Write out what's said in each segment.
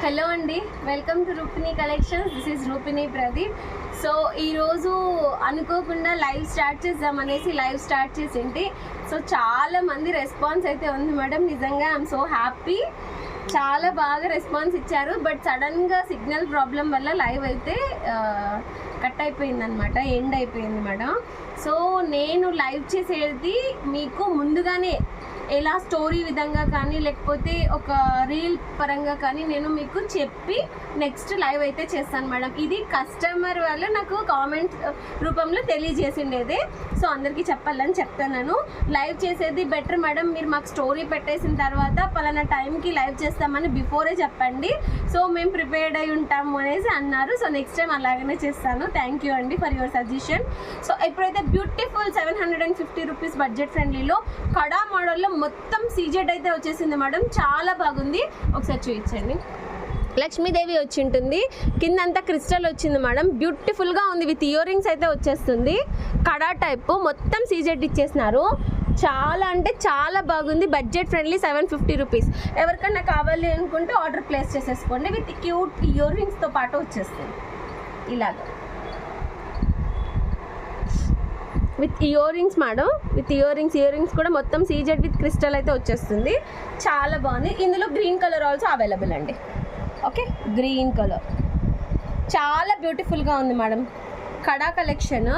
Hello అండి, welcome to Rupini collections. This is Rupini Pradeep. So ఈరోజు అనుకోకుండా లైవ్ స్టార్ట్ చేద్దామనేసి లైవ్ స్టార్ట్ చేసింటి. సో చాలా మంది రెస్పాన్స్ అయితే ఉంది మేడం. నిజంగా ఐఎమ్ సో హ్యాపీ. చాలా బాగా రెస్పాన్స్ ఇచ్చారు. బట్ సడన్గా సిగ్నల్ ప్రాబ్లం వల్ల లైవ్ అయితే కట్ అయిపోయిందనమాట, ఎండ్ అయిపోయింది మేడం. సో నేను లైవ్ చేసేది మీకు ముందుగానే ఎలా స్టోరీ విధంగా కానీ లేకపోతే ఒక రీల్ పరంగా కానీ నేను మీకు చెప్పి నెక్స్ట్ లైవ్ అయితే చేస్తాను మేడం. ఇది కస్టమర్ వాళ్ళు నాకు కామెంట్ రూపంలో తెలియజేసిండేది. సో అందరికీ చెప్పాలని చెప్తాను. లైవ్ చేసేది బెటర్ మేడం. మీరు మాకు స్టోరీ పెట్టేసిన తర్వాత పలానా టైంకి లైవ్ చేస్తామని బిఫోరే చెప్పండి. సో మేము ప్రిపేర్డ్ అయి ఉంటాము అనేసి అన్నారు. సో నెక్స్ట్ టైం అలాగనే చేస్తాను. థ్యాంక్ యూ అండి ఫర్ యువర్ సజెషన్. సో ఇప్పుడైతే బ్యూటిఫుల్ 750 రూపీస్ బడ్జెట్ ఫ్రెండ్లీలో కడా మోడల్లో మొత్తం సీజెడ్ అయితే వచ్చేసింది మేడం. చాలా బాగుంది. ఒకసారి చూపించండి. లక్ష్మీదేవి వచ్చి ఉంటుంది, కిందంతా క్రిస్టల్ వచ్చింది మేడం. బ్యూటిఫుల్గా ఉంది. విత్ ఇయర్ రింగ్స్ అయితే వచ్చేస్తుంది. కడా టైప్ మొత్తం సీజెడ్ ఇచ్చేసినారు. చాలా అంటే చాలా బాగుంది. Budget friendly 750 rupees. ఎవరికన్నా కావాలి అనుకుంటే ఆర్డర్ ప్లేస్ చేసేసుకోండి. విత్ క్యూట్ ఇయర్ రింగ్స్తో పాటు వచ్చేస్తుంది ఇలాగా. With ear rings madam, with ear rings కూడా మొత్తం సీజెడ్ విత్ క్రిస్టల్ అయితే వచ్చేస్తుంది. చాలా బాగుంది. ఇందులో గ్రీన్ కలర్ ఆల్సో అవైలబుల్ అండి. ఓకే, గ్రీన్ కలర్ చాలా బ్యూటిఫుల్గా ఉంది మేడం. కడా కలెక్షన్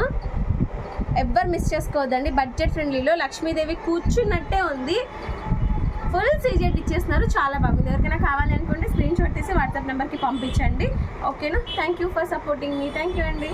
ఎవ్వరు మిస్ చేసుకోవద్దండి. బడ్జెట్ ఫ్రెండ్లీలో లక్ష్మీదేవి కూర్చున్నట్టే ఉంది. ఫుల్ సీజెడ్ ఇచ్చేస్తున్నారు. చాలా బాగుంది. ఎవరికైనా కావాలి అనుకుంటే స్క్రీన్ షాట్ తీసి వాట్సాప్ నెంబర్కి పంపించండి. ఓకేనా? Thank you for supporting me. Thank you అండి.